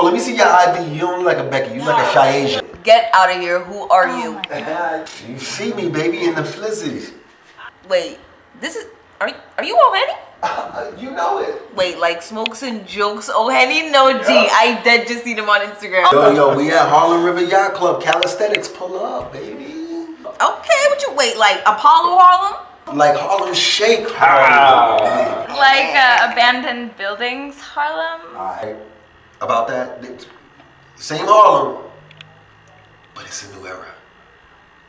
let me see your ID. You don't look like a Becky. You like a shy Asian. Get out of here. Who are you? You see me, baby, in the flizzies. Wait, this is. Are you O'Henny? You know it. Wait, like Smokes and Jokes O'Henny? No, G. I did just see them on Instagram. Yo, we at Harlem River Yacht Club. Calisthenics, pull up, baby. Okay, what you wait? Like Apollo Harlem? Like Harlem Shake Harlem. Like abandoned buildings Harlem? Alright. About that, same Harlem, but it's a new era.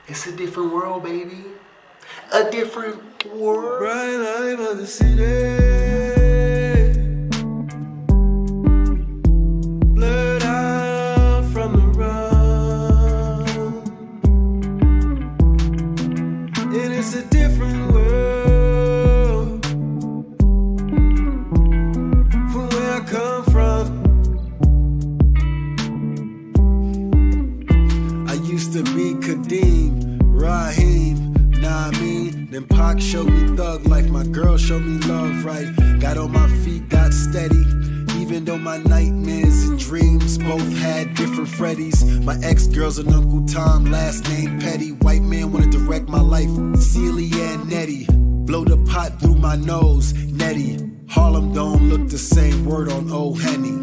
It's a different world, baby. A different world. Bright light of the city. Blurred out from the road. And it's a different world from where I come from. I used to be Kadeem, Raheem. Nah, I mean, then Pac showed me thug life. My girl showed me love, right? Got on my feet, got steady. Even though my nightmares and dreams both had different Freddies. My ex-girl's an Uncle Tom, last name Petty. White man wanna direct my life, Celia and Nettie. Blow the pot through my nose, Nettie. Harlem don't look the same, word on old Henny.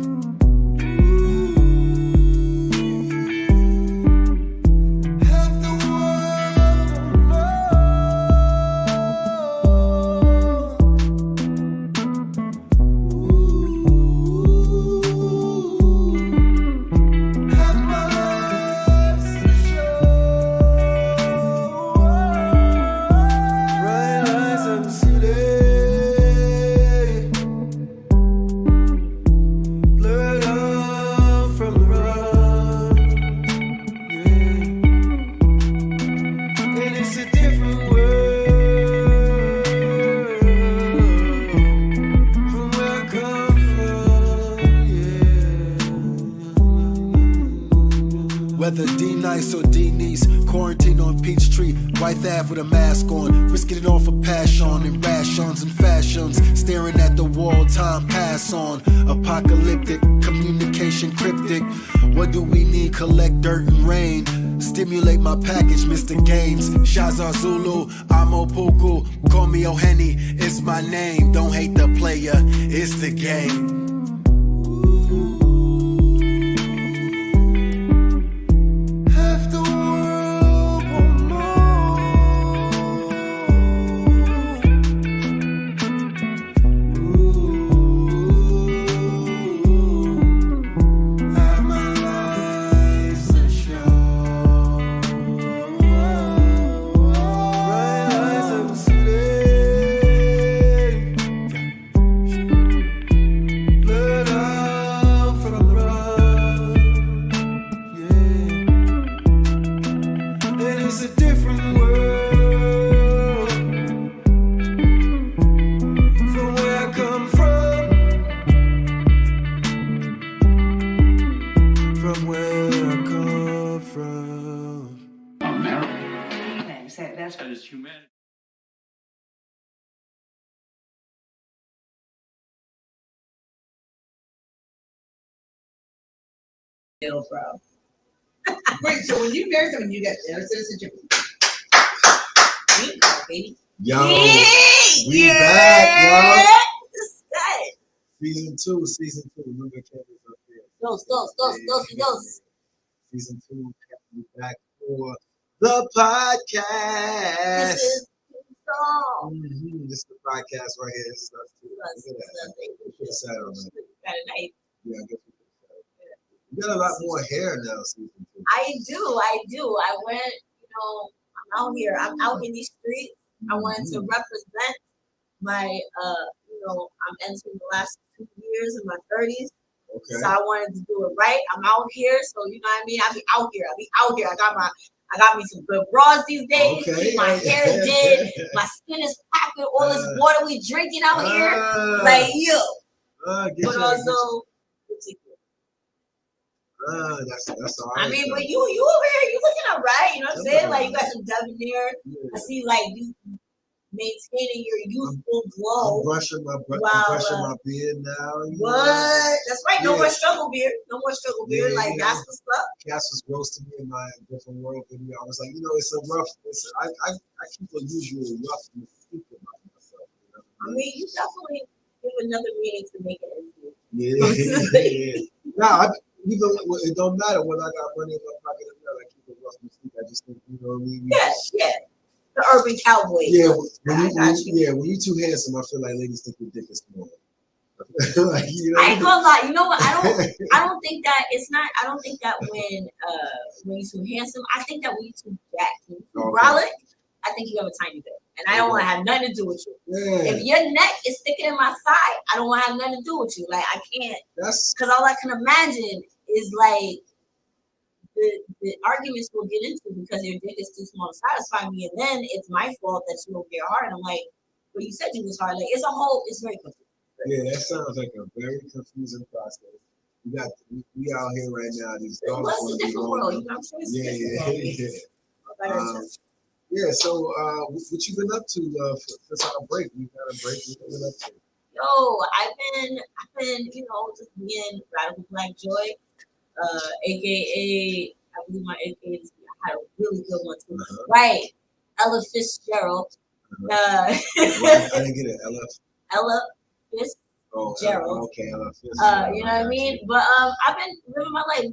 Whether D-Nice or D-Niece, quarantine on Peachtree, White Ave with a mask on, risking it all for passion and rations and fashions, staring at the wall, time pass on, apocalyptic, communication cryptic, what do we need, collect dirt and rain, stimulate my package, Mr. Games, Shazar Zulu, I'm Opoku, call me O'Henny, it's my name, don't hate the player, it's the game. That is humanity. Bro. Wait, so when you marry someone, you get citizenship. Baby. Yo, we back, yo. Season two. Remember, Kevin's up there. Dos. Season 2, we back for the podcast. This is This is the podcast right here. This is us too. Look at that. We should have sat on that. Yeah, I guess we could have sat. You got a lot more hair now, season 2. I do. I went, I'm out here. I'm out in these streets. I wanted to represent my, I'm entering the last 2 years in my 30s. Okay. So I wanted to do it right. I'm out here, so you know what I mean. I be out here. I got me some good bras these days. Okay. My hair did. My skin is packed with all this water we drinking out here. Like you. But also, that's all right. I mean, but you over here, you looking all right. You know what I'm saying? Like you got some debonair. I see, like you maintaining your youthful I'm glow. brushing my Wow, my beard now. You know? What? That's right. No Yeah. more struggle beard. No more struggle beard. Yeah, Like yeah. that's what's up. Cass was roasting me in my different world video. I was like, you know, it's a rough. I keep a usual rough mystique about myself. You know? I mean, you definitely give another meaning to make it into. Yeah. Nah, even it don't matter when I got money in my pocket or not. I keep a rough mystique. I just think, you know what I mean. Yeah. The urban cowboy. Yeah, I when you too handsome, I feel like ladies think your dick is small. Like, you know, I ain't gonna lie. You know what? I don't think that it's not. I don't think that when you too handsome. I think that when you too jacked, when you too brolic, I think you have a tiny dick, and I don't want to have nothing to do with you. Yeah. If your neck is thicker than my thigh, I don't want to have nothing to do with you. Like I can't. That's because all I can imagine is like the arguments we'll get into because your dick is too small to satisfy me, and then it's my fault that you don't get hard. And I'm like, well, you said you was hard. Like it's very confusing. Yeah, that sounds like a very confusing process. We out here right now. These dogs Well, it's a different world, you know what I'm saying? Yeah. So, what you been up to for our break? We got a break. What you been up to? Yo, I've been, just being Radical Black Joy, aka I believe my AKA I had a really good one too. Right, Ella Fitzgerald. I didn't get it. Ella Fitzgerald. Okay, Ella Fitzgerald. You know what I mean? But I've been living my life. I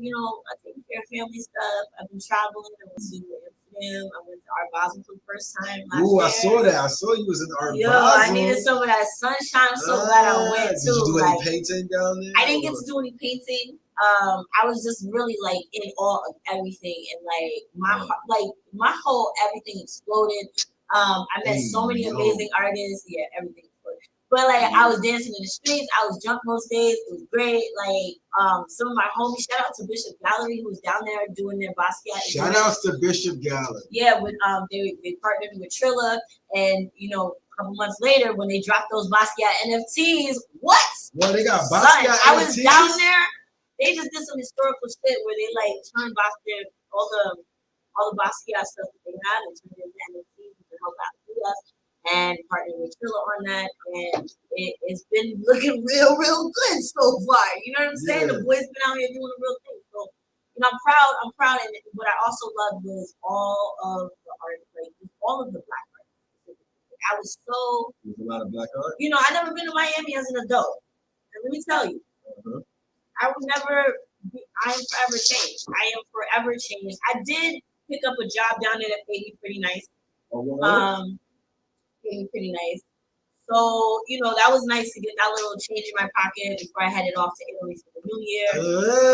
taking care of family stuff. I've been traveling. I went to Amsterdam. I went to Art Basel for the first time last year. I saw that. I saw you was in Art Basel. I needed some of that sunshine. I'm so glad I went too. Did you do any painting down there? I didn't get to do any painting. I was just really like in awe of everything, and like my whole everything exploded. I met so many amazing artists. Yeah, everything exploded. But like I was dancing in the streets, I was drunk most days. It was great. Like some of my homies, shout out to Bishop Gallery who was down there doing their Basquiat. Shout outs to Bishop Gallery. Yeah, when they partnered with Trilla, and a couple months later when they dropped those Basquiat NFTs, what? Well, they got Basquiat NFTs. I was down there. They just did some historical shit where they like turned Basquiat all the Basquiat stuff that they had and turned it into NFTs to help out us. And partnered with Trilla on that, and it's been looking real good so far. You know what I'm saying? Yeah. The boys been out here doing the real thing. So, I'm proud. And what I also loved was all of the art, like all of the Black art. I was so. There's a lot of Black art. I never been to Miami as an adult, and let me tell you, I would never. I am forever changed. I did pick up a job down there that paid me pretty nice. Pretty nice. So, that was nice to get that little change in my pocket before I headed off to Italy for the New Year.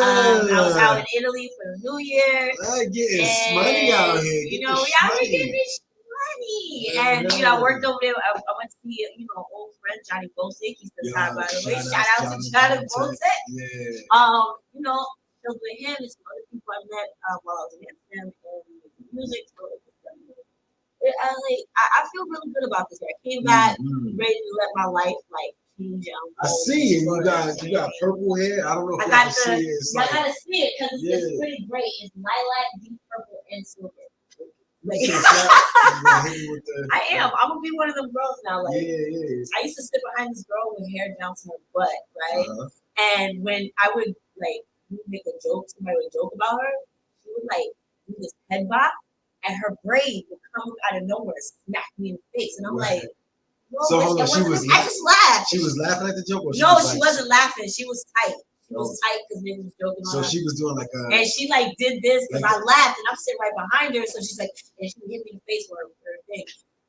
I was out in Italy for the New Year. Getting money out here. Y'all getting this money. And, I worked over there. I went to see, old friend Johnny Bosek. He's the time, by the way. Shout out to Johnny Bosek. Yeah. Chilled with him and some other people I met while I was in Amsterdam and music. So I feel really good about this. I came back ready to let my life change. I see it. You got purple hair. I don't know if you can see it. I gotta see it because it's pretty great. It's lilac, deep purple, and silver. I am. I'm gonna be one of them girls now. I used to sit behind this girl with hair down to her butt, right? And when I would make a joke, somebody would joke about her, she would do this head bop. And her braid would come out of nowhere and smack me in the face. And I'm like, no, so hold on, I just laughed. She was laughing at the joke? Or she wasn't laughing. She was tight. She was tight because niggas was joking on her. So she was doing and she did this because I laughed and I'm sitting right behind her. So she's and she hit me in the face with her thing.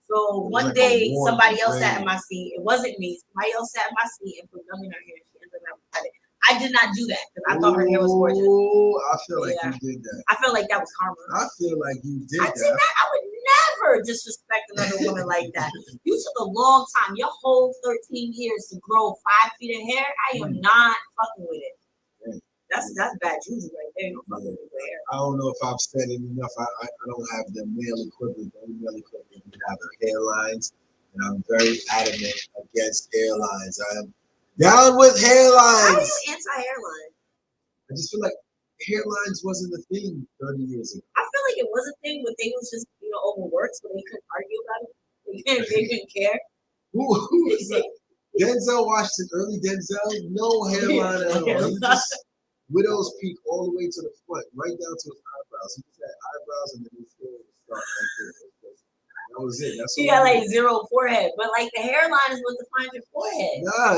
So one day somebody else sat in my seat. It wasn't me. Somebody else sat in my seat and put gum in her hair. She ended up having it. I did not do that because I thought her hair was gorgeous. I feel like you did that. I feel like that was karma. I feel like you did that. I would never disrespect another woman like that. You took a long time, your whole 13 years to grow 5 feet of hair. I am not fucking with it. That's bad juju right there. You don't fucking with the hair. I don't know if I've said it enough. I don't have the male equivalent. The only male equivalent we have are hairlines, and I'm very adamant against hairlines. I am down with hairlines. How are you anti-hairline? I just feel like hairlines wasn't a thing 30 years ago. I feel like it was a thing, but they was just overworked, so they couldn't argue about it. They didn't care. Who was that? Denzel Washington, early Denzel, no hairline at all. He just widow's peak all the way to the front, right down to his eyebrows. He just had eyebrows and then his hair would start right there. That was it. That's She all got he like did. zero forehead, but like the hairline is what defines your forehead. Nah,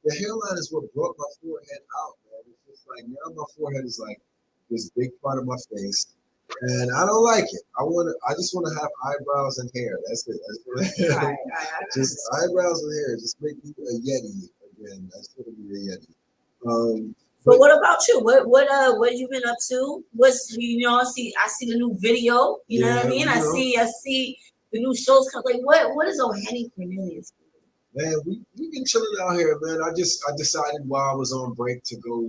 the hairline is what brought my forehead out, man. It's just like now my forehead is like this big part of my face, and I don't like it. I just want to have eyebrows and hair. That's it. That's Right. just eyebrows and hair. Just make me a yeti again. That's gonna be a yeti. So what about you? What you been up to? What's I see the new video. You know what I Yeah, mean? you I see the new shows come. Like what is O'Henny Cornelius? Man, we been chilling out here, man. I decided while I was on break to go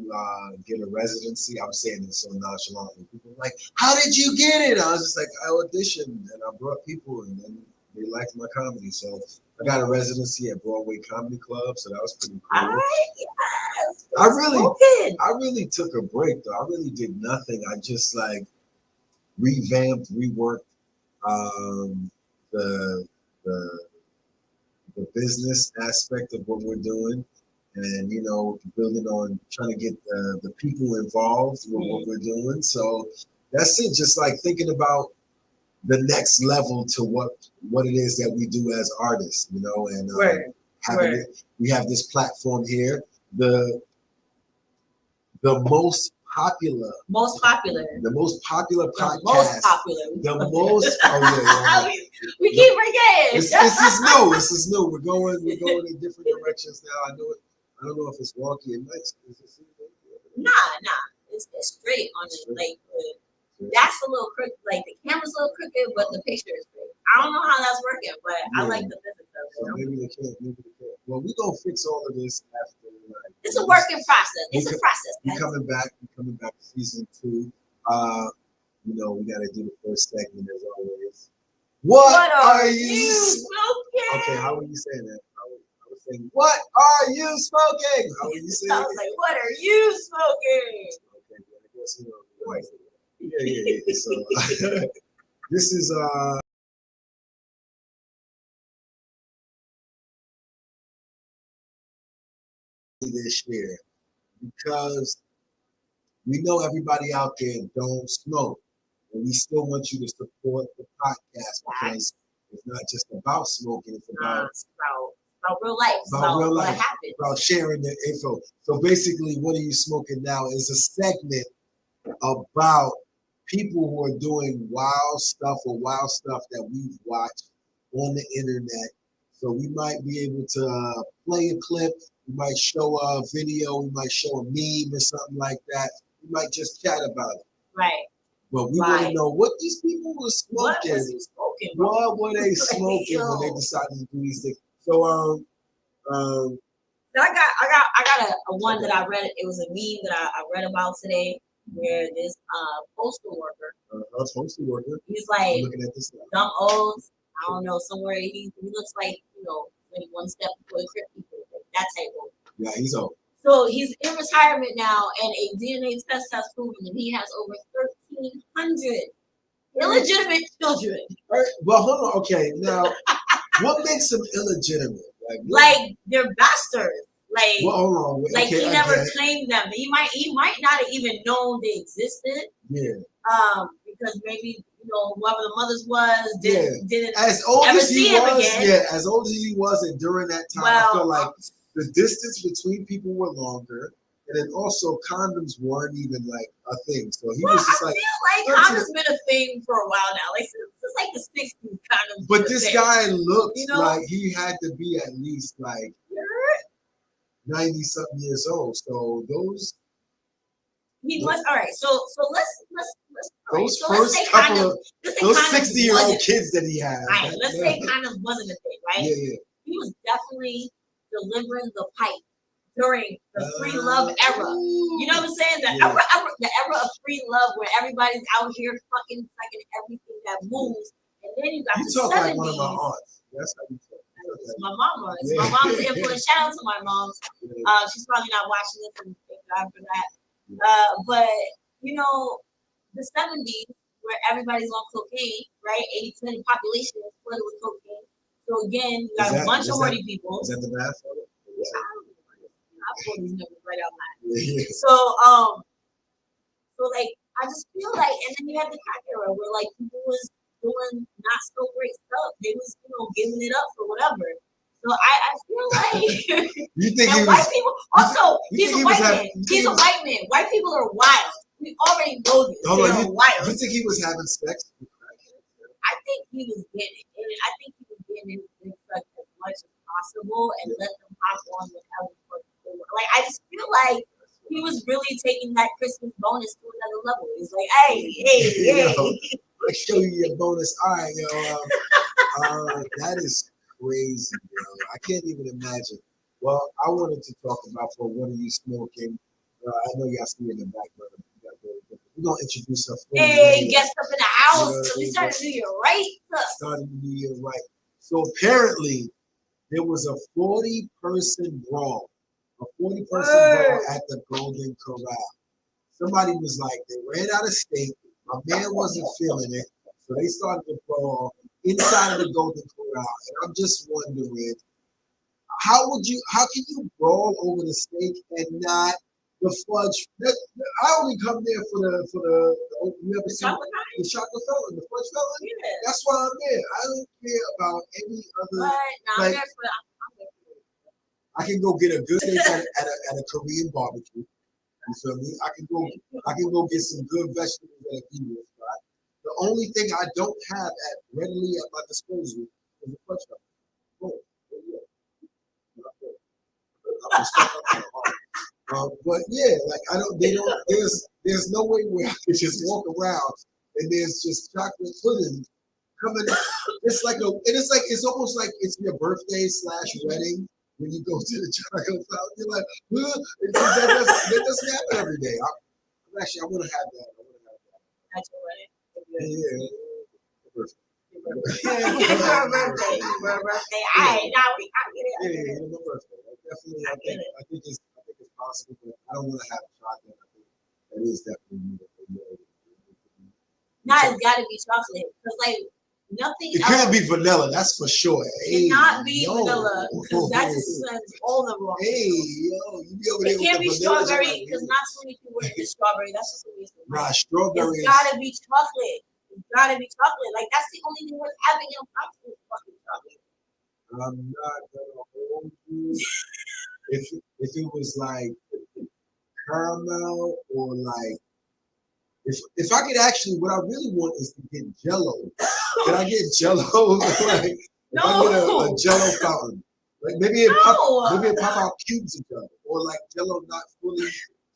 get a residency. I'm saying this so nonchalantly. People were like, "How did you get it?" I was just like, I auditioned and I brought people, and then they liked my comedy. So I got a residency at Broadway Comedy Club. So that was pretty cool. All right, yes. I really Spoken. took a break though. I really did nothing. I just like revamped, reworked the business aspect of what we're doing, and building on trying to get the people involved with what we're doing. So that's it. Just like thinking about the next level to what it is that we do as artists, and having it. We have this platform here. The most popular podcast. The most popular. We keep forgetting. This is new. This is new. We're going in different directions now. I know it. I don't know if it's wonky and nice. Nah. It's straight on it. Like that's a little crooked. Like the camera's a little crooked, but the picture is straight. I don't know how that's working, but I like the physics of it. So maybe they can't. Well, we gonna fix all of this after. It's a working process. It's a process. We're coming back. Season 2. We gotta do the first segment as always. What are you smoking? Okay, how were you saying that? I was saying, what are you smoking? How were you saying? I was like, what are you smoking? Okay, I guess Yeah. So this is this year because we know everybody out there don't smoke, and we still want you to support the podcast because it's not just about smoking; it's about real life, about real what life, happens, about sharing the info. So basically, what are you smoking now is a segment about people who are doing wild stuff that we've watched on the internet. So we might be able to play a clip. We might show a video. We might show a meme or something like that. We might just chat about it. Right. But we want to know what these people were smoking. What were they smoking when they decided to do these things? So I got a one that I read. It was a meme that I read about today, where this postal worker. He's like looking at this dumb O's. I don't know, somewhere he looks like maybe one step before the Crip people, that type of. Yeah, he's old. So he's in retirement now, and a DNA test has proven that he has over 1,300 illegitimate children. Well, hold on. Okay, now what makes them illegitimate? Like they're bastards. Like, well, hold on. Like he never claimed them. He might not have even known they existed. Yeah. Because maybe whoever the mothers was didn't as old ever as he see him was. again. Yeah, as old as he was, and during that time, I feel like the distance between people were longer, and then also condoms weren't even like a thing. So he was just like. I feel like condoms been a thing for a while now. Like since like the 60s, condoms. But this guy looked like he had to be at least like 90-something years old. So those. He was all right. So let's those right, first let's couple of those 60-year-old kids that he had. Right. Let's say condoms wasn't a thing, right? Yeah. He was definitely delivering the pipe during the free love era. You know what I'm saying? The era of free love, where everybody's out here fucking everything that moves, and then you got the talk 70s. Like one of my aunts. That's how you talk. It's my mama. It's my mom's influence. Shout out to my mom. She's probably not watching this, and thank God for that. But the 70s, where everybody's on cocaine, right? 80% of the population is flooded with cocaine. So again, you got a bunch of horny people. Is that the math? I pulled these numbers right out my Yeah. So like I just feel like, and then you have the crack era where like people was doing not so great stuff. They was giving it up for whatever. So I feel like You think and he white was? people also he's a white man. you think He's a white man. White people are wild. We already know this. Hold on, They're wild. you think he was having sex? I think he was getting it. And I think he was getting his sex as much as possible and let them hop on whatever they were. Like I just feel like he was really taking that Christmas bonus to another level. He's like, hey. Let's show you your bonus. All right, yo. That is crazy, yo. I can't even imagine. Well, I wanted to talk about for one of you smoking. I know y'all see in the background. We're gonna introduce our friend. Hey, guest up in the house. So we started the new year right. Started the new year right. So apparently there was a 40-person brawl. A 40-person brawl at the Golden Corral. Somebody was like, they ran out of state. My man wasn't feeling it. So they started to brawl inside of the Golden Corral. And I'm just wondering, how can you brawl over the steak and not the fudge? I only come there for the you ever seen the chocolate felon, the fudge felon? Yeah. That's why I'm there. I don't care about any other. I'm like, there for I can go get a good steak at a Korean barbecue. You feel me? I can go get some good vegetables at a vegan spot. The only thing I don't have readily at my disposal is a fudge felon. But yeah, like there's no way where I can just walk around and there's just chocolate pudding coming. It's almost like it's your birthday / wedding when you go to the chocolate fountain. You're like, that doesn't happen every day. I want to have that. That's your wedding. Yeah. Birthday. All right, now we got it. Yeah, my birthday. Definitely, I think it's possible, but I don't want to have chocolate. I think that is definitely more. Now it's got to be chocolate because like nothing. It couldn't be vanilla, that's for sure. It cannot be vanilla because that just sends all the wrong. Hey, yo, you be over there. It can't be strawberry because not so many people want strawberry. That's just a waste of money. Nah, strawberry. It's gotta be chocolate. It's gotta be chocolate. Like that's the only thing worth having in a fountain is fucking chocolate. I'm not gonna hold you. If it was like caramel or like if I could actually, what I really want is to get Jello. Can I get Jello? Like No. I get a Jello fountain. Like maybe it pop out cubes of Jello or like Jello not fully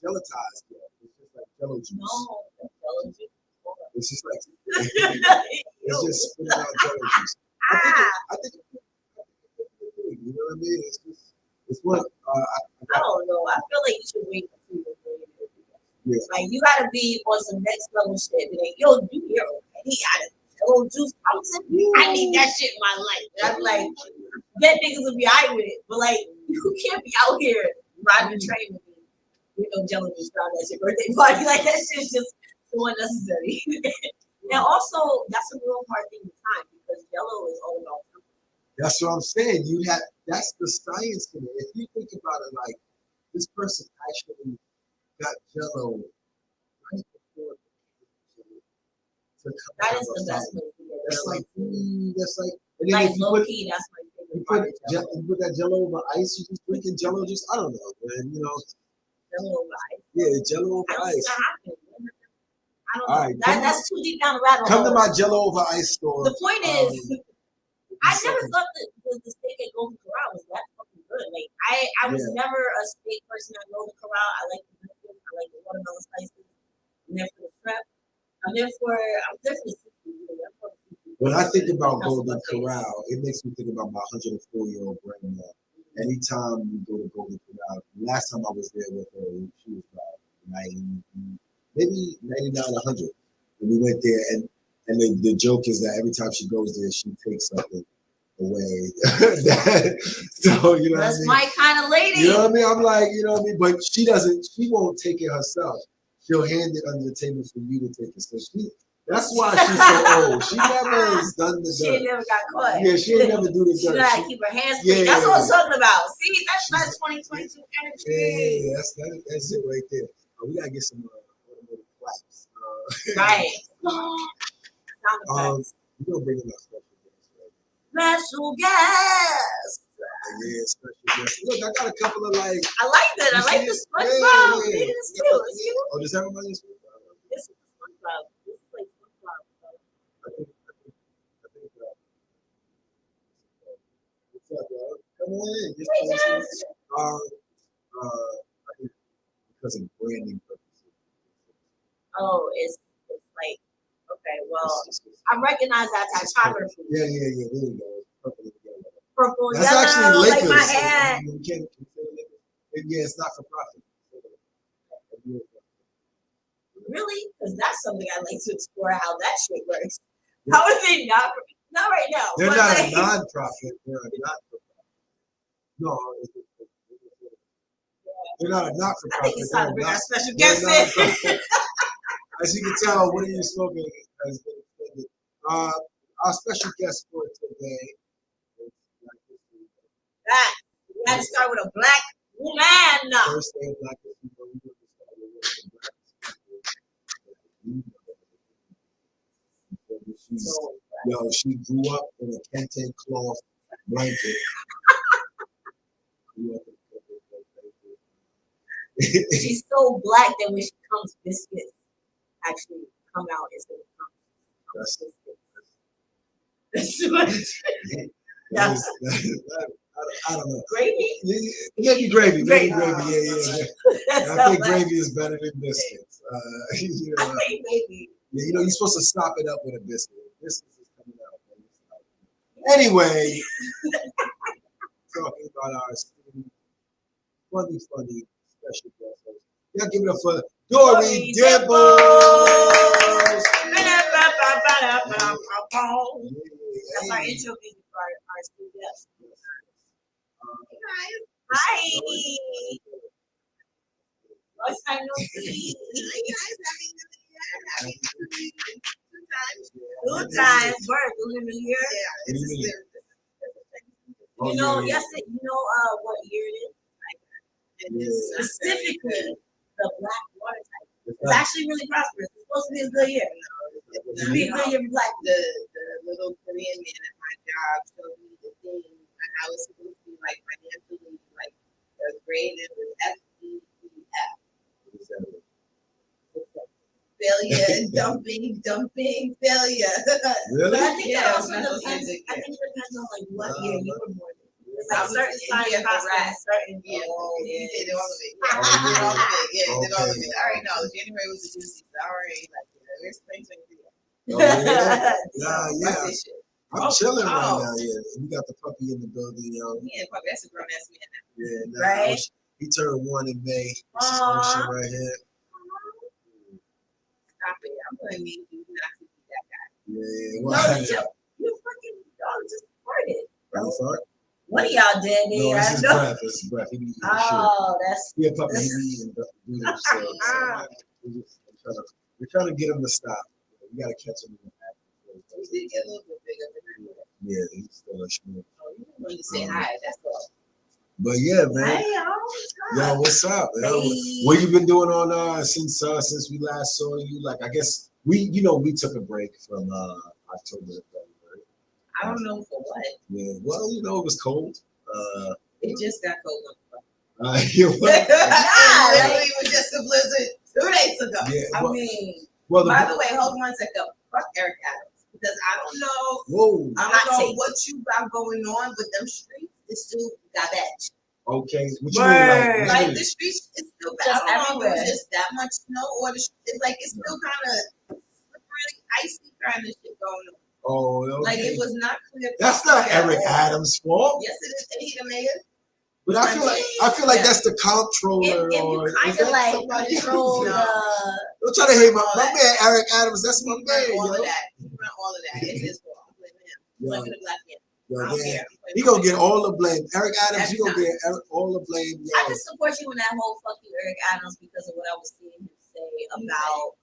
gellatized yet. It's just like Jello juice. No, Jello juice. It's just like it's just spitting out Jello juice. I think you know what I mean? It's what I don't know. I feel like you should wait until you're ready to do that. Yeah. Like you gotta be on some next level shit. Be like, yo, do your he got a Jello juice fountain. I need that shit in my life. And I'm like, that niggas will be alright with it, but like you can't be out here riding the train with me with no Jello juice fountain at your birthday party. Like that shit's just so unnecessary. And also, that's a real hard thing to time because Jello is all about. That's what I'm saying. That's the science in it. If you think about it, like this person actually got Jello right before that is the best way to get That's like, and then like if you low put, key, that's my favorite you part put, of Jello. you put that Jello over ice, you just drinking Jello juice. I don't know, man. You know, Jello over ice. yeah, Jello over I don't see ice. that happening. I don't All know. right, That's too deep down the rabbit hole. Come to my Jello over ice store. The point is, I never thought that the steak at Golden Corral was that fucking good. Like I was never a steak person at Golden Corral. I like the biscuits. I like the watermelon slices. I'm there for the prep. I'm there for the seafood. When I think about Golden Corral, it makes me think about my 104-year-old grandma. Anytime we go to Golden Corral, last time I was there with her, she was about 90, maybe 99, 100. And we went there, and the joke is that every time she goes there, she takes something away. So, you know that's what I mean? my kind of lady. You know what I mean? I'm like, you know what I mean? But she won't take it herself. She'll hand it under the table for you to take it. So That's why she's so old. She never has done the She ain't dirt. never got caught. Yeah, she ain't never do the She dirt. know how to keep her hands clean. Yeah, That's what I'm yeah. talking about. See, that's 2022 energy. Yeah, that's it right there. We gotta get some automotive claps. Right. Sound effects. We're gonna bring in our special guest, right? Special guest. Yeah, special guest. Look, I got a couple of like. I like that. I like the SpongeBob. Yeah, it's cute. It's cute. Oh, does everybody SpongeBob? This is SpongeBob. This is like SpongeBob. I think. What's up, y'all? Come on in. Just Hey, I Jess. think because of branding purposes. Oh, it's like, okay, well, It's- I recognize that typography. Yeah. There you go. It's purple and yellow. Purple, That's yellow, actually like Lakers. my hat. You can't consider Lakers. Yeah, it's not for profit. Really? Because that's something I'd like to explore how that shit works. How is it not? Not right now. They're but not like, a non-profit. They're a not-for-profit. No, they're not a I not-for-profit. think it's time to bring our special they're guest in. non-profit. As you can tell, what are you smoking has been extended. Our special guest for today is Black History Month. That. We had to start with a black woman. First day of Black History Month, we want to start with one of the black people. She grew up in a kente cloth blanket. Grew up in a kente cloth blanket. She's so black that when she comes, biscuits actually come out instead of biscuits. I don't know. Gravy? Maybe gravy. Maybe Gravy. gravy. Yeah. That's I so think black. gravy is better than biscuits. You know, Maybe. you're supposed to stop it up with a biscuit. Biscuits is coming out. Anyway, talking about our esteemed, funny special guest host. Y'all give it up for Dory Dimples. That's our intro music for our student guest. Hey guys. Hi. Long time no see. Hi guys. Happy New Year. Two times. Word. New Year. You know, yesterday, what year it is? Specifically, the black water type. It's actually really prosperous. It's supposed to be a good year. It's supposed to be a good year for black. The little Korean man at my job showed me the thing. I was supposed to be like financially like third grade, and it was FEF. Failure, dumping, failure. Really? But I think Yeah, that also mental depends. music, I think it depends on like what year you were born in. It's I like was certain in signs India for prosper in rats. certain. Yeah, Oh, you yeah. did all of it. Oh, Yeah, you did all of it. Yeah, you did all of Okay. it. I already know. January was the juicy. I already like it's 2023. Oh, yeah. Nah, Fuck yeah. this shit. I'm chilling right Oh. now. Yeah, we got the puppy in the building, yo. Yeah, fuck, that's a grown ass man now. Yeah, nah, Right. he turned 1 in May. This is our shit right here. Stop it. I'm gonna need you not to be that guy. Yeah, No, why? you fucking dog just farted. Bro, fuck? One of y'all did it. No, it's I his know. breath. It's his breath. He be eating shit. Oh, that's Yeah, puppy, he be eating breath. We're trying to get him to stop. We gotta catch him in the back. We did get a little bit bigger than that. Yeah, he's still a schmuck. Oh, you wanted to say hi. That's all. But yeah, man. hey, Yo, what's up? Yo, Hey. what you been doing on since we last saw you? Like, I guess we took a break from October to February. I don't know for what. Yeah, well, it was cold. It just got cold. You know what? Literally, it was just a blizzard 2 days ago. Yeah, I well, mean, well, By the way, hold on a second. Fuck Eric Adams. Because I don't know whoa, Hot what take. you got going on, but them streets is still garbage. okay. What you Word. mean, Like the streets is still bad. Just I don't know if everywhere. it's just that much snow or it's like it's still kind of slippery, icy kind of shit going on. Oh, okay. Like it was not clear. That's not at Eric all. Adams' fault. Yes, it is. And he the mayor. But I feel like that's the comptroller. if or you kind is of that like somebody control No. Don't try to hate my All that. man Eric Adams. That's my He man, run all yo. of that. He run all of that. It's his fault. I'm blaming him. I'm blaming the black man. Yo, I don't man. care. I'm blaming He gonna him. get all the blame. Eric Adams, Every you gonna time. get all the blame. Yo. I just support you in that whole fuck you Eric Adams because of what I was seeing him say about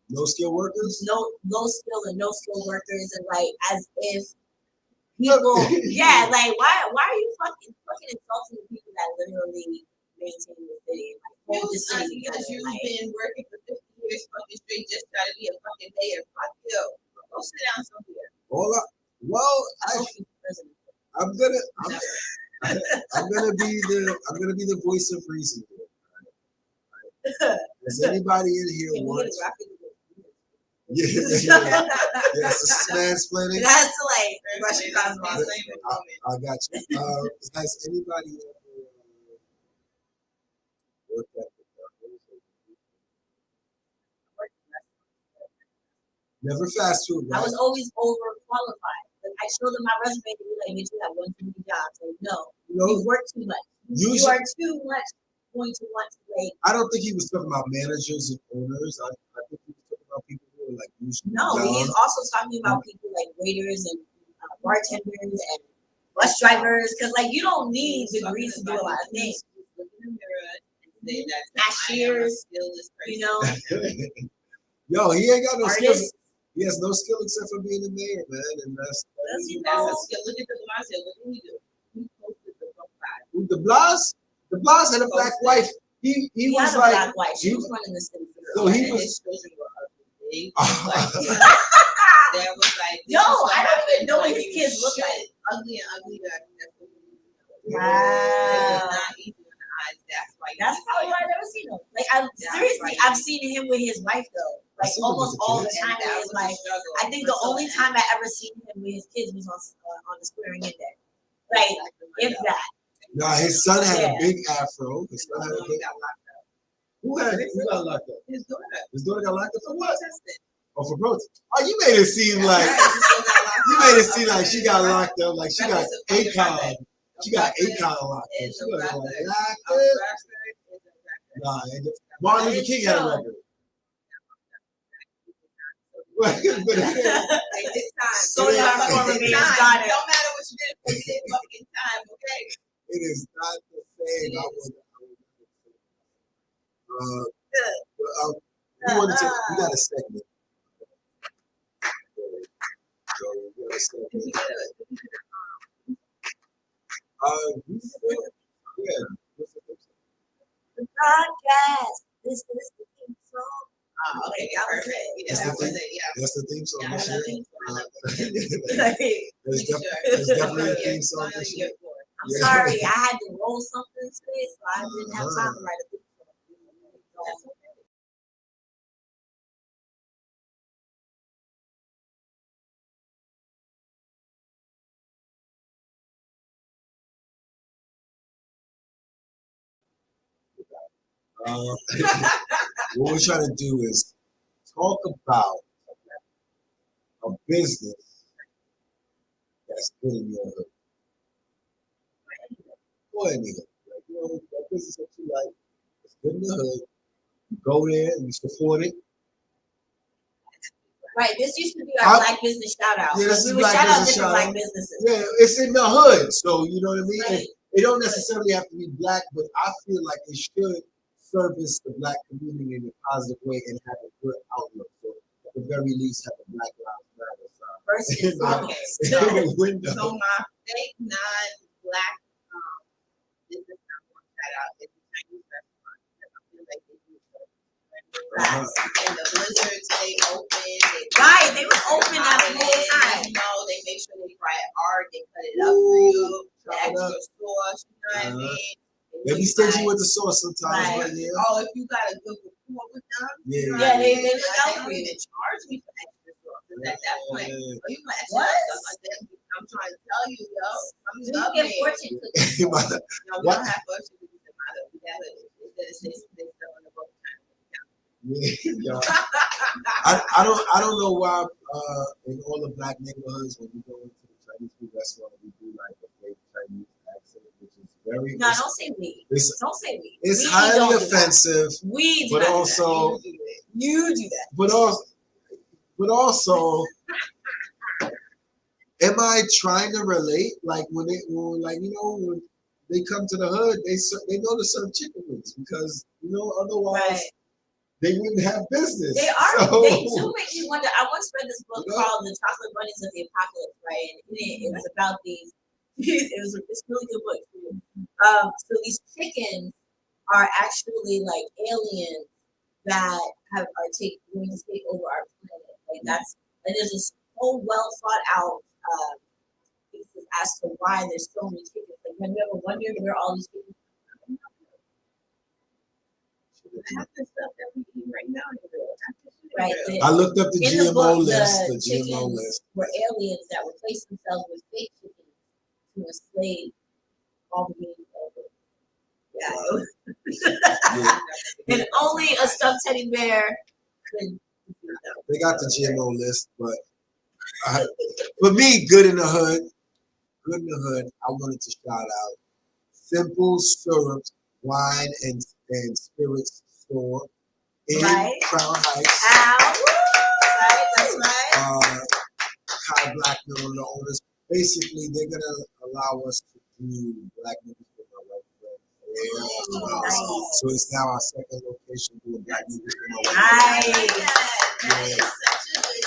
No skill workers. no skill and no skill workers, and like as if people, yeah, like why are you fucking insulting the people that literally maintain the city? Like hold the city Because together. you've Like, been working for 50 years fucking straight, just try to be a fucking mayor. Fuck you. Go sit down somewhere. Well, I hope he's president. I'm gonna be the voice of reason here. Does anybody in here Can we want? get a graphic? Yes, this is mansplaining. It has to like brush across my I got you. Has anybody ever worked at the never fast food, I right? was always overqualified. Like, I showed them my resume to be like, bitch, you have 1 too many jobs. Like, no, you work too much. You are too much going to want to like. I don't think he was talking about managers and owners. I think he was talking about people who are like usually. No, he's also talking about people like waiters and bartenders and bus drivers, because like you don't need degrees to do a lot of things. Look in the mirror and say that Cashiers, you know, Yo, he ain't got no skill. artists. He has no skill except for being a mayor, man, and that's a skill. Look at the Blasio. What did he do? He posted the book five. who, the Blas had a black wife. He was had a like black wife. She he- was running the city. So he And was. his children were ugly. They was like, Yo, I don't even know what his kids look like. Ugly and ugly. That's what he was. Wow. It was not easy on the eyes. That's why. That's probably why I've never seen him. Like, seriously, right. I've seen him with his wife though. Like seen him with almost the all the kids. time. With his wife. I think the only time I ever seen him with his kids was on the squaring in day. Like, if that. Nah, his son had a Yeah. big afro. His son had a big. Who got locked up? His daughter. His daughter got locked up for what? Protested. Oh, for protest. Oh, you made it seem like she got locked up, like she got Akon. She got Akon locked up. She was like locked up. Nah, Martin Luther King had a record. So now I'm calling me his daughter. Don't matter what you did, you did fucking time, okay? It is not the same. We got a segment. So we got a segment. Yeah. The podcast. This is the theme song. Okay, that was it. Yeah, That's that the was theme. it. Yeah. That's the theme song. Yeah, this that's the year. theme song. There's definitely a theme song this year. I'm sorry, I had to roll something today, so I didn't have time to write a theme song. What we're trying to do is talk about a business that's good in your hood. Or any hood. Like, you know, that business that you like, it's good in the hood. You go there and you support it. Right, this used to be our black business shout out. Yeah, this is we would black shout out business different shout black out. businesses. Yeah, it's in the hood. So, you know what I mean? Right. It don't necessarily have to be black, but I feel like it should service the black community in a positive way and have a good outlook. So, at the very least, have a Black Lives Matter sign. First and foremost. in the window. So my fake non-black business I want to shout out is the Chinese restaurant because I feel like they do service. And the Blizzards, they open. Right, they were open that whole time. You know, they make sure they fry it hard, they cut it up for you, the extra sauce, you know what I mean? They be stingy with the sauce sometimes, Right. but yeah. Oh, if you got a good rapport with them, Yeah. you know Yeah, what I they mean? look out They for don't you. even charge me for extra sauce. 'Cause at that point, Yeah. oh, you want extra What? stuff like that? I'm trying to tell you, yo. Come You love get me. fortune cookies. No, we What? don't have fortune cookies in my hood. We got hoodies. It says they stuff on the boat. Yeah. I don't know why in all the black neighborhoods when we go into the Chinese food restaurant we do like a fake Chinese accent, which is very No, don't say we. it's Don't say we. it's We highly don't do that. offensive, We do but not do also that. You do that. but also am I trying to relate? Like when they come to the hood, they know to serve chicken wings because otherwise Right. they wouldn't have business. They are. So, They do make me wonder. I once read this book You know? called "The Chocolate Bunnies of the Apocalypse," right? And it was about these. It's a really good book. So these chickens are actually like aliens that are going to take over our planet. Like and there's this whole well thought out thesis as to why there's so many chickens. Like, have you ever wondered where all these chickens come from? Half the stuff that we eat right now is real. Right. I looked up the In the GMO book, list. the The GMO chickens list. were aliens that replaced themselves with fake chickens to enslave all the beings of it. Yeah. And only a stuffed teddy bear could. They got the GMO list, but for me, good in the hood. Good in the hood. I wanted to shout out Simple Syrups Wine and Spirits Store in Crown Heights. Right, that's right. Kai Blackman, one of the owners. Basically, they're gonna allow us to do black movies with my white friends. So it's now our second location doing black movies with my white friends.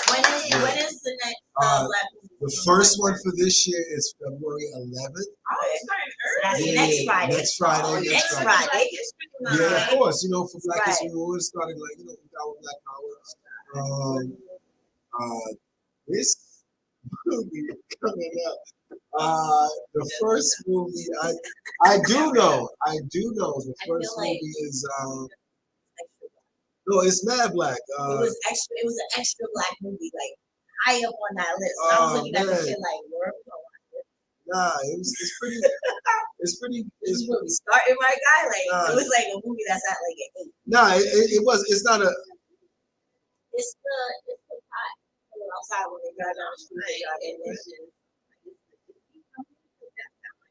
When is the next black movie? The first one for this year is February 11th. That's Yeah, next Friday. Next Friday. Next Friday. Yeah, of course. You know, for Black History, we always started like, you know, our Black Power. This movie coming up. The first movie, I do know the first movie is no, it's Mad Black. It was an extra black movie, like high up on that list. And I was looking at the shit like, where we gonna watch it? Nah, it's pretty. This movie started my guy like it was like a movie that's at like an 8. Nah, it was. It's not a. It's the pot outside when they drive down the street.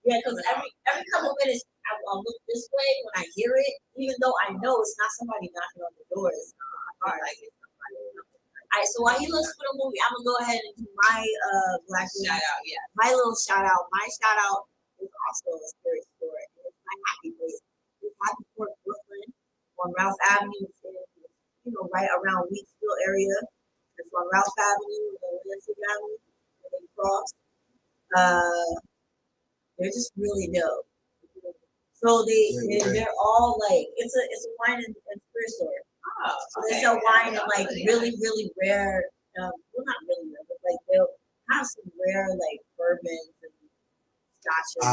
Yeah, because every couple minutes I'll look this way when I hear it, even though I know it's not somebody knocking on the door. It's not like it's somebody. All right, so while he looks for the movie, I'm gonna go ahead and do my black shout out. Yeah, my little shout out. My shout out is also a spirit store. It's my happy place. It's Happy Port Brooklyn on Ralph Avenue. It's right around Wheatsville area. It's on Ralph Avenue and Lansing Avenue. And they cross. They're just really dope. So they're all like it's a wine and spirit store. So they sell wine and like really rare, well not really rare, but like they'll have some rare like bourbons and scotches,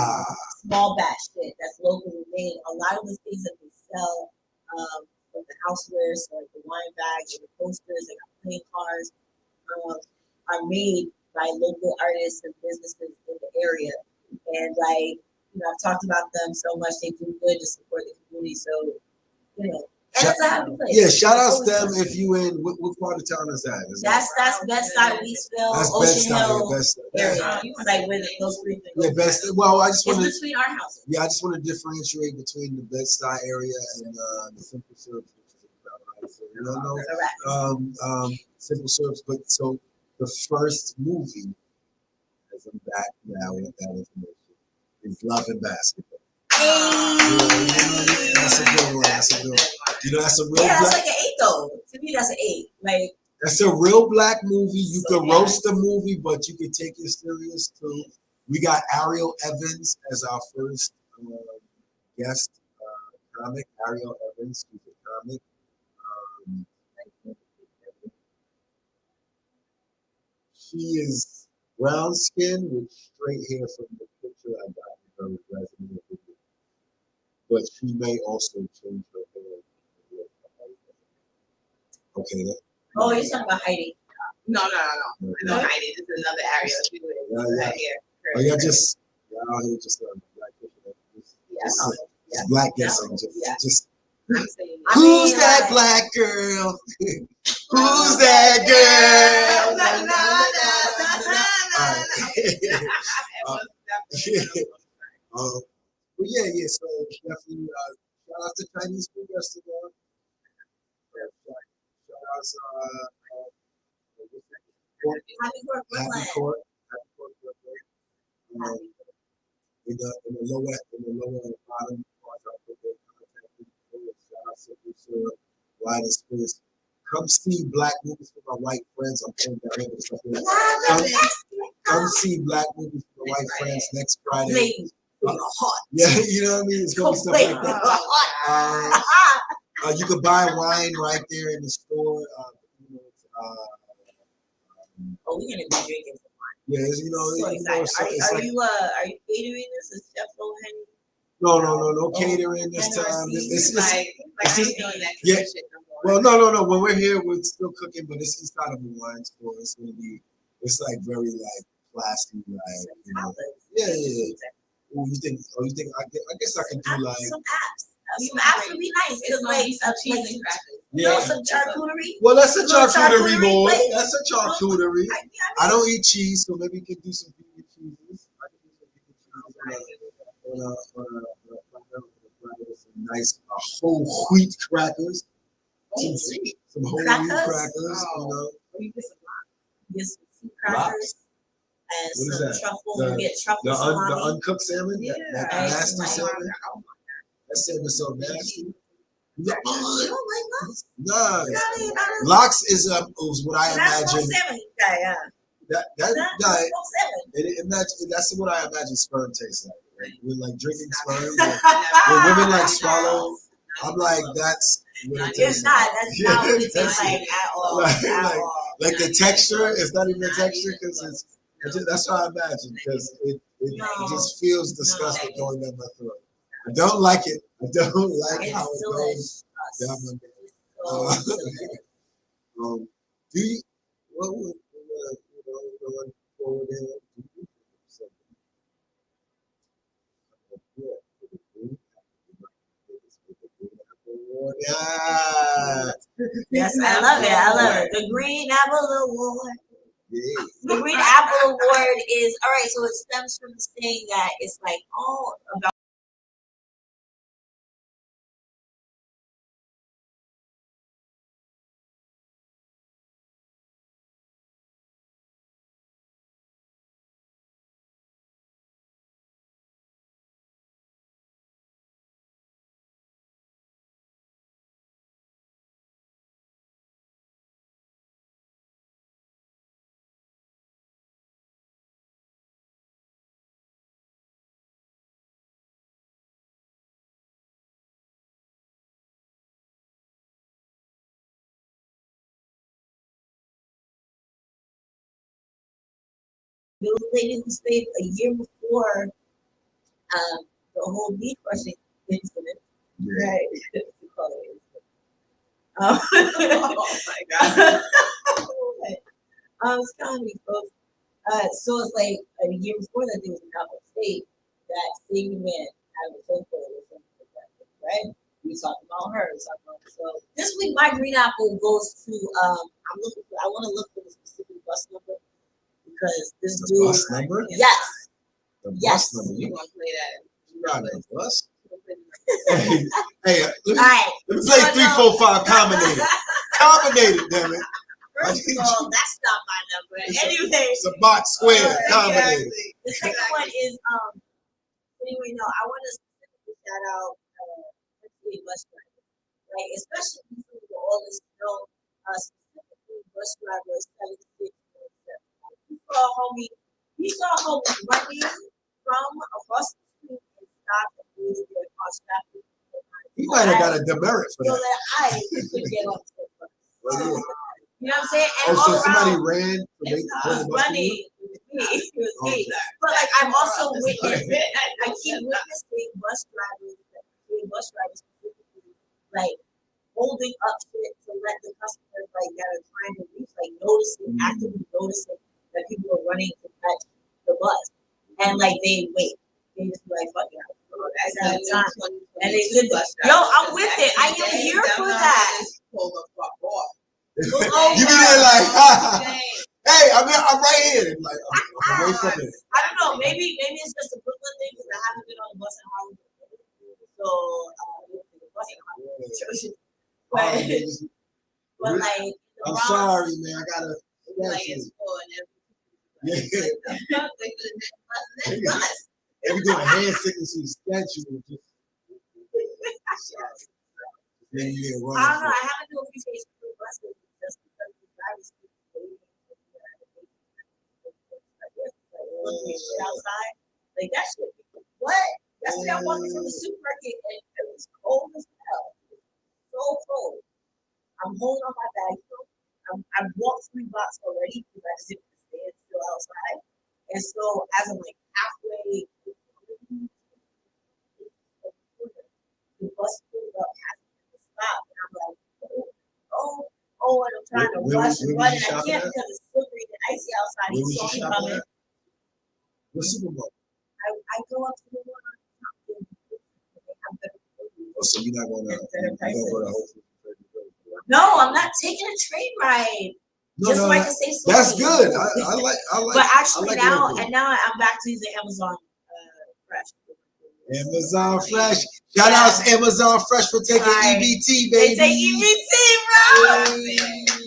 small batch shit that's locally made. A lot of the things that they sell, like the housewares, so like the wine bags and the posters, like playing cards, are made by local artists and businesses in the area. And like, I've talked about them so much. They do good to support the community. So, and it's a happy place. Yeah, shout out to them if you in what part of town is that? That's Bed-Stuy, Wheatsville, Ocean Hill area. It's like where those three things. Yeah, Well, I just want to. It's between our houses. Yeah, I just want to differentiate between the Bed-Stuy area and the Simple Syrups, which is in Crown Heights. So Simple Syrups. But so the first movie, as I'm back now with that information, is Love and Basketball. That's a good one. That's a good one. That's a real that's like an 8 though. To me, that's an 8. Like that's a real black movie. You can roast the movie, but you can take it serious too. We got Ariel Evans as our first guest comic. Ariel Evans, who's a comic. She is brown skin with straight hair from the picture I got in her resume. But she may also change her hair. Okay. Oh, you're talking about Heidi. No. No, Heidi. This is another area. She was Oh, y'all just black black guessing. Just who's that black girl? Who's that girl? But yeah. So definitely shout out to Chinese food restaurant. Shout out Happy Court. In the lower bottom part, I'll put their contact info. Shout out Simple Syrup, Wildest spirits. Come see black movies for my white friends. I'm putting that in stuff like come see black movies for my white friends next Friday. Ladies, hot. Yeah, you know what I mean? It's gonna be stuff like that. You could buy wine right there in the store. Oh, we're gonna be drinking some wine. Yeah, you know, So you know, excited. it's Are like, you catering this? Is Chef O'Henny? no catering this NRC. time. It's It's just, like it's I just- ain't doing that yeah. shit no more. well, no. When we're here, we're still cooking, but it's inside of a wine store. It's gonna be, it's like very like classy, like you know. Yeah. Ooh, you think? I guess I can do like. Some apps. Some apps would be nice. It's Cause gonna like, be some cheese and crackers. Yeah. some charcuterie. Well, that's a Little charcuterie charcuterie board. plate. That's a charcuterie. I don't eat cheese, so maybe you can do some vegan cheeses. I can do some vegan cheeses some nice whole wheat crackers. Some whole wheat crackers, you know. Get some sea crackers and What is some that? truffle. Get truffle The salami. uncooked salmon? That And nasty some salmon? That salmon's so nasty. No, You don't like lox? nah. You gotta eat that. Lox is what I That's imagine. smoked salmon. Yeah. That That's nah, smoked salmon. that's what I imagine sperm tastes like. Right? We're like drinking sperm. When women like swallow, I'm like, that's what it It's tastes not. like. That's Yeah, not what it that's tastes like it. at all. Like- At like- all. Like the texture, it's not even the texture because that's what I imagine because it just feels disgusting going down my throat. I don't like it. I don't like how It's it goes down delicious. my So delicious. Do you? What would going forward here? Yeah. Yes, I love it. I love it. The Green Apple Award. Yeah. The Green Apple Award is all right. So it stems from the saying that it's like all about. There was a lady who stayed a year before the whole bee crushing incident. Yeah. Right. We call it incident. Oh my God. It's comedy, folks. So it's like a year before that, there was an upstate that same man had a phone call or something like that, right? We talking about her. So this week, my green apple goes to I want to look for the specific bus number because this The dude. bus number? Yes. The Yes. bus number. You You gonna play that? got the bus? Hey, let me All right. play 3, 4, 5 combinated. Combinated, damn it. First of all, that's not my number. Anyway, It's a box square combinated. the second one is anyway, no, I want to specifically shout out MTA bus drivers, right? Especially people with all this snow, specifically bus drivers 76. We saw homie running from across the street and stopped and waited there across traffic. He might have got a demerit for So that. that I could get off the bus. Well, yeah. You know what I'm saying? And Oh, so all somebody around, ran to wait it's for the bus to running. leave? It was me. Okay. But like I'm also witnessing, Sorry. I keep witnessing bus drivers specifically like holding up shit to let the customers like that are trying to reach, like noticing, actively noticing that people are running to catch the bus. And like they wait. They just be like, fuck it. That's At the that time. new And they 2022 did bus Yo, drivers. I'm with it. I am They here for definitely that. just pull the fuck off. You be there like, Dang. hey, I'm right here. And like, I'm away from it. I don't know. Maybe it's just a Brooklyn thing because I haven't been on a bus in Harlem. So the bus in Harlem. But like, the I'm Bronx- sorry, man. I gotta. Like it's full and Yeah. Wait for the next bus. Next Yeah. bus. Every doing a hand sickness to the statue. Then you get I don't know. running. I haven't do a reputation for buses just because the drivers keep waiting for the shit outside. Like that shit. What? Yesterday I'm walking from the supermarket and it was cold as hell. So cold. I'm holding on my bag. I've walked 3 blocks already because I just didn't stand still outside. And so as I'm like halfway, the bus pulls up, has to stop, and I'm like, and I'm trying to rush and run, and I can't because it's slippery and icy outside. Where He was saw you me shopping coming. at? What supermarket? I go up to the one on top. Oh, so you're not gonna go to Whole Foods. No, I'm not taking a train ride. No, Just no, so I can save some that's money. good. I like. But actually I like now, Whole Foods. and now I'm back to using Amazon Fresh. Amazon Fresh. Shout out to Amazon Fresh for taking Sorry. EBT, They baby. take EBT, bro.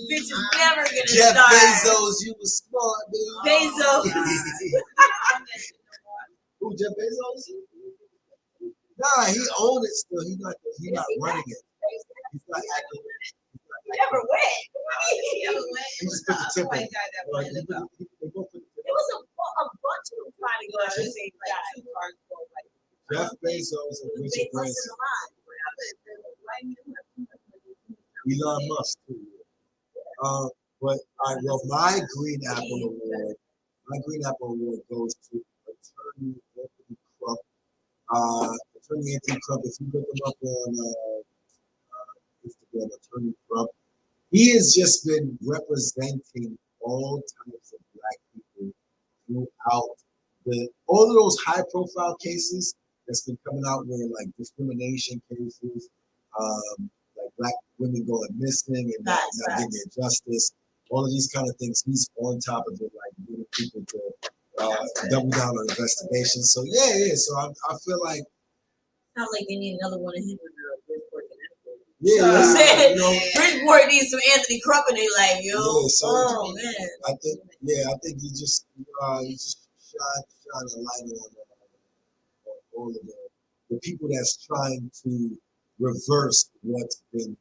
Bitch is never gonna Jeff start. Bezos, you was smart, dude. Bezos. Who, Jeff Bezos? Nah, he owns it still. He's not running it. He's not acting. Never went. He just put the tip in. It was a bunch of them trying to go at the same time. Jeff Bezos and Richard Branson. Elon Musk too. But my Green Apple Award goes to Attorney Anthony Krupp. Attorney Anthony Krupp, if you look him up on Instagram, Attorney Krupp, he has just been representing all types of Black people throughout all of those high profile cases that's been coming out where like discrimination cases, like Black women going missing and not getting their justice, all of these kind of things. He's on top of it, like getting people to double down on investigations. So yeah. So I feel like Sounds like they need another one of him in the Bridgeport. Yeah, So I'm saying, you know, Bridgeport needs some Anthony Krupp, and they like, yo, yeah, man. I think you just shine a light on all of the people that's trying to reverse what's been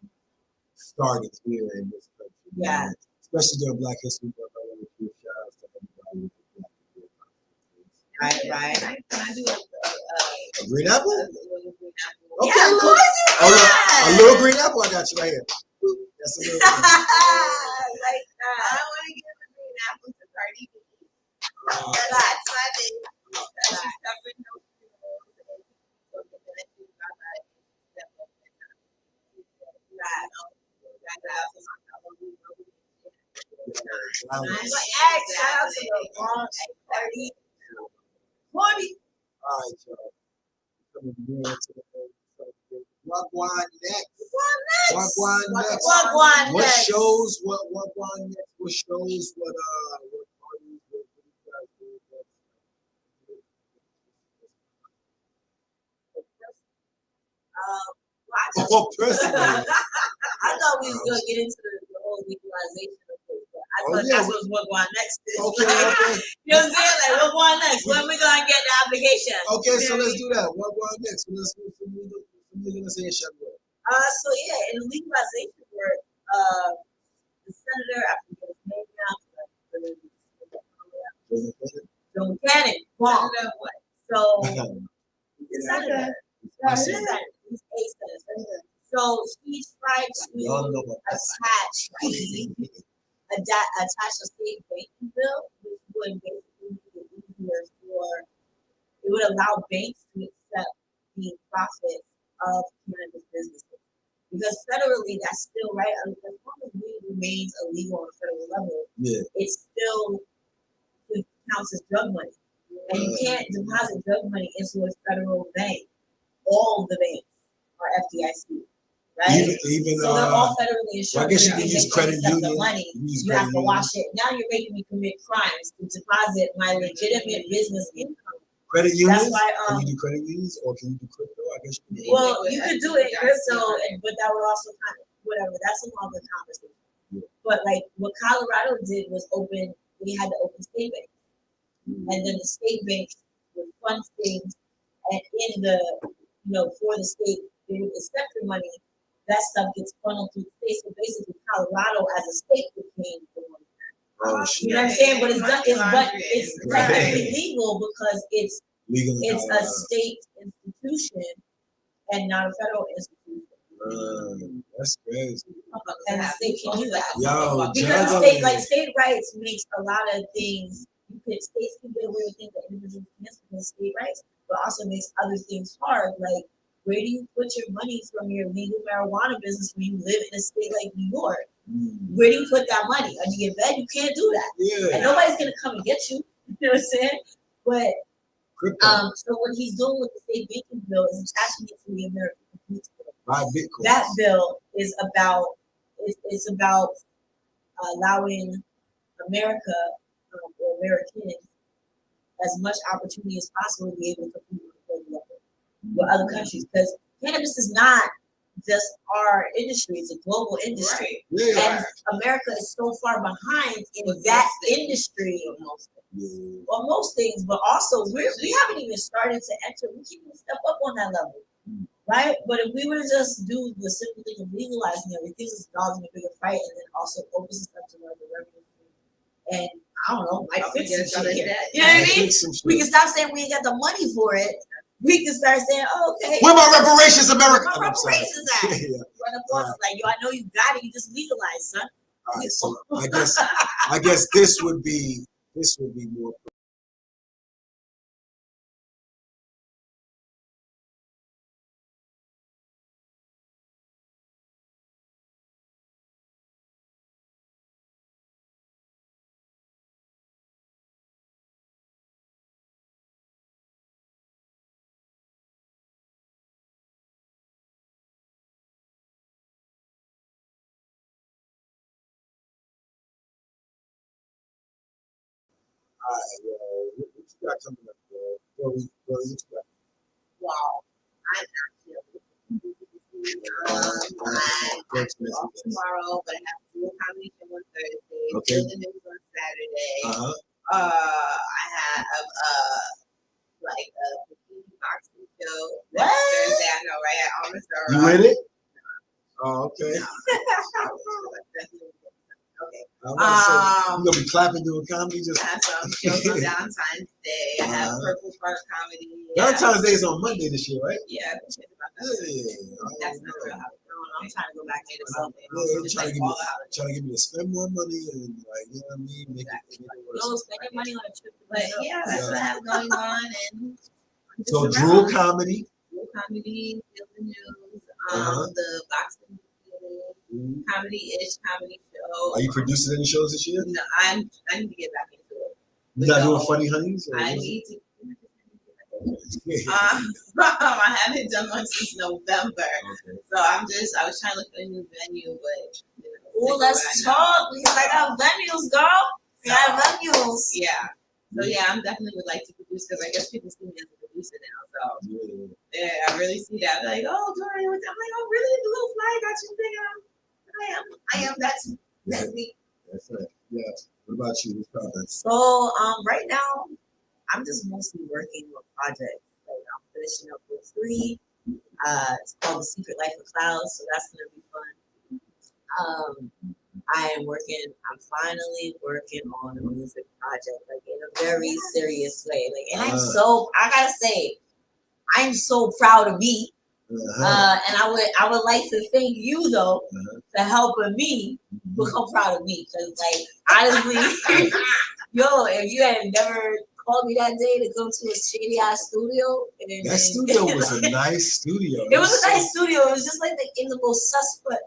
started here in this country. Yeah. Especially during Black History Month, I want to give shout outs to everybody with Black History Month. Right. Can I do A green apple? a Okay, yeah, of course you a can. little green apple. I got you right here. That's a little green apple. Like that. I want to give a green apple to Cardi B. Relax. That's my baby. She's suffering no funerals and so the minute she's got that, step up and right. That house is on top of me. But hey, shout out to the Bronx party. Party. All right, y'all. Coming near to the end. Wagwan next. Wagwan next. Wagwan What next. shows? What Wagwan next? What shows? What parties? What you guys do next? Oh, personally. I thought we was gonna get into the whole legalization of it, but I thought that's what's Wagwan next is. Okay. You know what I'm saying? Like Wagwan next. When we gonna get the application? Okay, so let's do that. Wagwan next. Let's do some legalization work. So yeah, in the legalization work, the senator, I forget his name now. Joe Buchanan. Senator what? So he's a senator. He's a senator. So he tried Y'all know to what attach a state banking bill, which would basically make it easier it would allow banks to accept the profits of cannabis businesses. Because federally, that's still right. As long as weed remains illegal on a federal level, it still counts as drug money. And you can't deposit drug money into a federal bank. All the banks are FDIC, right? Even so they're all federally insured. I guess you can use credit union. The money, you have to wash it. Now you're making me commit crimes to deposit my legitimate business income. Credit unions? That's why, can you do credit unions or can you do crypto? I guess you can. Well, you could do it in crypto, but that would also kind of whatever. That's a longer conversation. Yeah. But like what Colorado did was they had to open state banks, and then the state banks would fund things, and in the for the state, they would accept the money that stuff gets funneled through the state. So basically, Colorado as a state became the one. Oh, You shit. know what I'm saying? But it's done. It's Right. technically legal because it's Legal in a Colorado. state institution and not a federal institution. That's crazy. And the state can do that. Yo, Because juggling. state rights makes a lot of things. States can get away with things that individuals can't because state rights, but also makes other things hard. Like, where do you put your money from your legal marijuana business when you live in a state like New York? Where do you put that money? Under your bed? You can't do that. Yeah. And nobody's gonna come and get you. You know what I'm saying? But Crypto. so what he's doing with the state banking bill is attaching it to the American Competes Bill. Buy Bitcoin. That bill is about it's about allowing America or Americans as much opportunity as possible to be able to compete with other countries, because cannabis is not just our industry; it's a global industry, Yeah. and America is so far behind in that industry. Well, most things, but also we haven't even started to enter. We can't even step up on that level, right? But if we were to just do the simple thing of legalizing it, it gives us dollars in a bigger fight, and then also opens us up to other revenue streams. And I don't know, might fix some shit here. You know what I mean? We can stop saying we ain't got the money for it. We can start saying, oh, okay. Where my reparations, America? Where my I'm sorry. reparations at? Run up on us like, yo, I know you got it. You just legalized, son. All right, so I guess this would be more. All right, what you got coming up, bro? What you got? Wow. I'm actually off tomorrow, but I have to do a comedy show on Thursday. Okay. Building News on Saturday. Uh-huh. I have like a bikini boxing show What? next Thursday. I know, right? At Almasura. You in it? Oh, okay. Okay. I'm about to say, you gonna be clapping doing comedy just. I have some shows on Valentine's Day. I have Purple Park Comedy. Valentine's Day is on Monday this year, right? Yeah. Yeah. That's not real. I'm trying to go back to something. Yeah, trying to get me to spend more money and like, you know what I mean? Make it worse. Yo, spend your money on a trip. But yeah, that's what I have going on. And So Drool Comedy. Drool Comedy, Building News, Uh-huh. the boxing comedy-ish comedy show. Are you producing any shows this year? No, I need to get back into it. You're not doing Funny Honeys? I need to. I haven't done one since November. Okay. So I was trying to look for a new venue, but Oh, let's talk because I got venues, girl. I got venues. Yeah. So yeah, I'm definitely would like to produce because I guess people see me as a producer now. So yeah, I really see that. Like, oh, Tori, I'm like, oh, really? The little fly got you thinking I am. That's me. That's right. Yeah. What about you? What's poppin'? So right now, I'm just mostly working on projects. Like I'm finishing up with 3. It's called The Secret Life of Clouds, so that's gonna be fun. I'm finally working on a music project, like in a very serious way. Like, and I gotta say, I'm so proud of me. And I would like to thank you though for helping me become proud of me. Cause like honestly, yo, if you had never called me that day to go to a shady ass studio, That studio was a nice studio. It was a nice studio. It was just like in the most suspect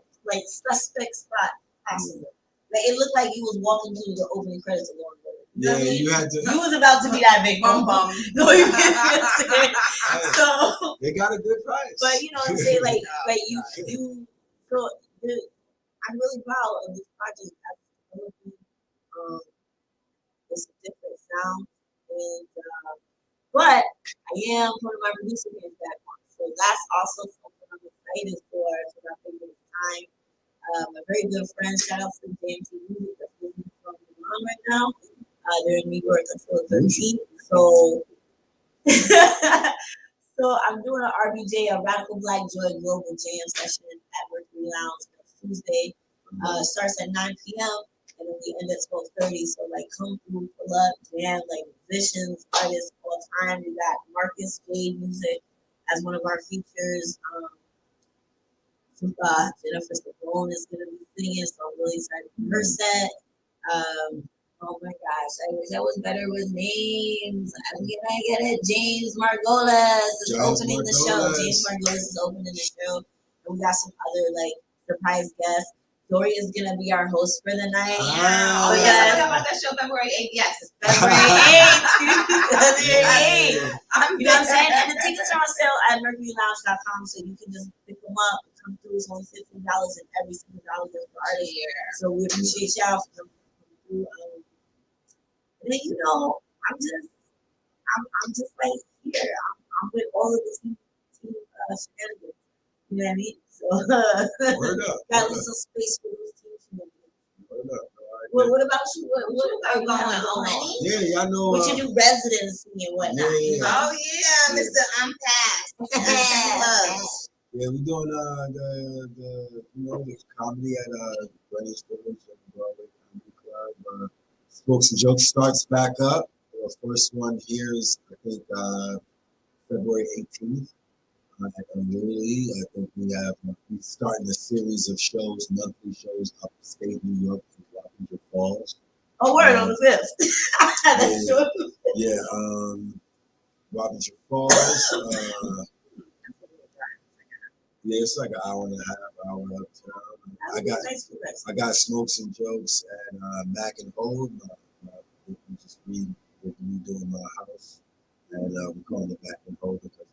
spot possible. Like it looked like you was walking through the opening credits of Law and Order. You know what I mean? You had to. You was about to be that big bum bum. No, you know what I'm saying? So They got a good price. but you know what I'm saying? Like you so I'm really proud of this project. It's a different sound, and but I am putting my producer hands back on. So that's also something I'm excited for. So I think it's time. My very good friend, shout out to JMT Music, that's listening from Milan right now. They're in New York until the 13th. So So I'm doing an RBJ, a Radical Black Joy Global Jam session at Mercury Lounge next Tuesday. Starts at 9 p.m. and then we end at 12:30. So like come through, pull up, jam, like musicians, artists all time. We got Marcus J Music as one of our features. Jennifer Stone is gonna be singing, so I'm really excited for her set. Oh my gosh, I wish I was better with names. I'm gonna get it. James Margolis is opening the show. James Margolis is opening the show. And we got some other like surprise guests. Dory is gonna be our host for the night. Oh yes, I about that show February 8th. Yes, February 8th. You know what I'm saying? And the tickets are on sale at mercurylounge.com, so you can just pick them up. Come through. It's only $15, and every single dollar goes for artists. So we appreciate y'all for coming through. And then I'm just like here. I'm with all of the team shenanigans. You know what I mean? So got a little space for those team shenanigans. Word up. What about you? What are going on? Yeah, y'all know. What you do residency and whatnot? Yeah. Oh yeah, Mr. Unpacked. Yeah, we're doing the comedy at Greenwich Village and Broadway Comedy Club. Smokes and Jokes starts back up. The first one here is, I think, February 18th at Unruly. I think we're starting a series of shows, monthly shows, upstate New York and Wappinger Falls. Oh, word on the 5th. That's true. Yeah, Wappinger Falls. Yeah, it's like an hour and a half, hour uptown. I got Smokes and Jokes at Mac and Hold. We just redoing my house, and we're calling it Mac and Hold because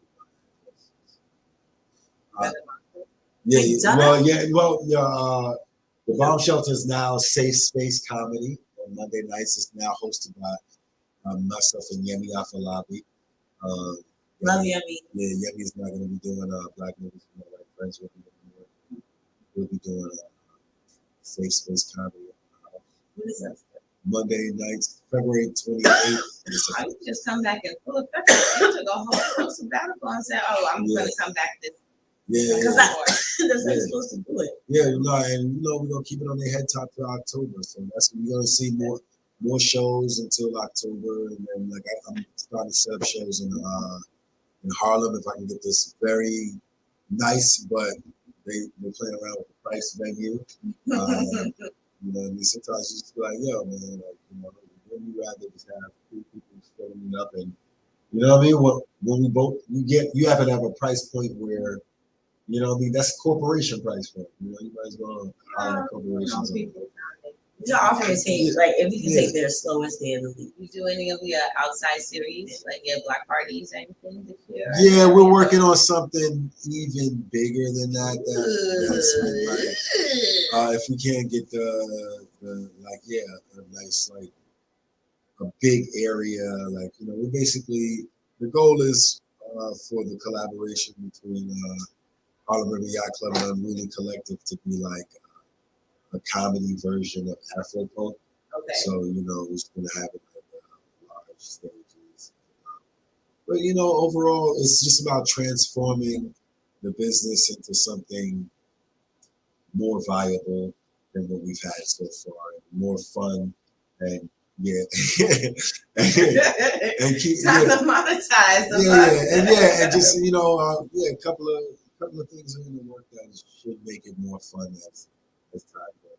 the Bomb Shelter is now Safe Space Comedy on Monday nights. It's now hosted by myself and Yemi Afolabi. Love Yemi. Yeah, Yemi's not going to be doing Black Movies for My White Friends. We'll be doing Safe Space Comedy. What is that? Monday nights, February 28th. I would just come back in full effect. You took a whole sabbatical and said, "Oh, I'm going to come back this." Because that's how you're supposed to do it. Yeah, and we're gonna keep it on their head top to October. So that's when you're gonna see more shows until October, and then like I'm starting to set up shows in Harlem if I can get this very nice, but they're playing around with the price venue. Sometimes you just be like, yo, man, would you rather just have two people filling it up, and you know what I mean? When you have to have a price point where, you know what I mean, that's a corporation price point. You guys going to hire corporations. You're offering to take, like, if you can take their slowest day of the week. You do any of your outside series, like your block parties or anything this year? Yeah, we're working on something even bigger than that. If we can't get a nice, like, a big area, like, we basically, the goal is for the collaboration between Harlem River Yacht Club and Unruly Collective to be like a comedy version of Afropunk. Okay. So, it's going to have it like large stages. But, overall, it's just about transforming the business into something more viable than what we've had so far, more fun, and and keep time to monetize and just a couple of things are in the work that should make it more fun as time goes.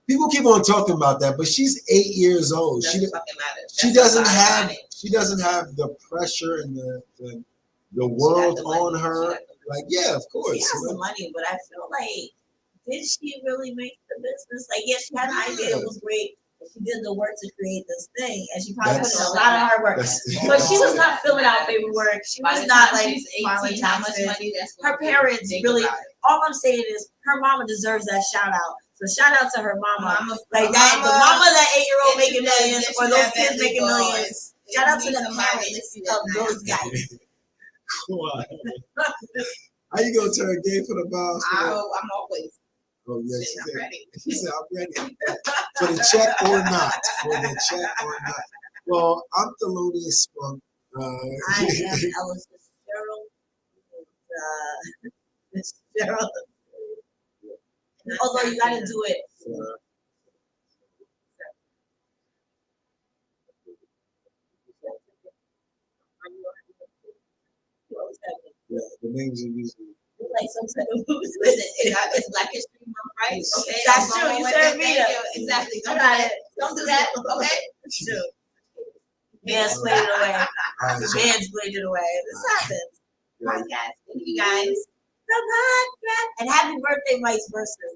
People keep on talking about that, but she's 8 years old. She doesn't have the pressure and the world on her. Like, yeah, of course. She has the money, but I feel like, did she really make the business? Like, yes, she had an idea, it was great. She did the work to create this thing, and she probably put in a lot of hard work. But she was not filling out paperwork. She was not like filing taxes. Her parents really. All I'm saying is, her mama deserves that shout out. So shout out to her mama, like that. The mama, that 8-year-old making millions, or those kids making millions. Shout out to the parents of those guys. How you gonna turn gay for the boss? I'm always. Oh yes, I'm ready. She said, "I'm ready for the check or not." For the check or not. Well, I'm Thelonious Monk. I am Ella Fitzgerald. Fitzgerald. Although you gotta do it. The names are usually. Like some type of Listen, it's Black History Month, right? Okay, That's I'm true. going You with served it. me Thank that. you. Exactly. I got it. Don't do that. Okay. True. Man's played it away. Alright, so, Man's played it away. This happens. Podcast. Thank you guys. The podcast. And happy birthday, Vice Versa.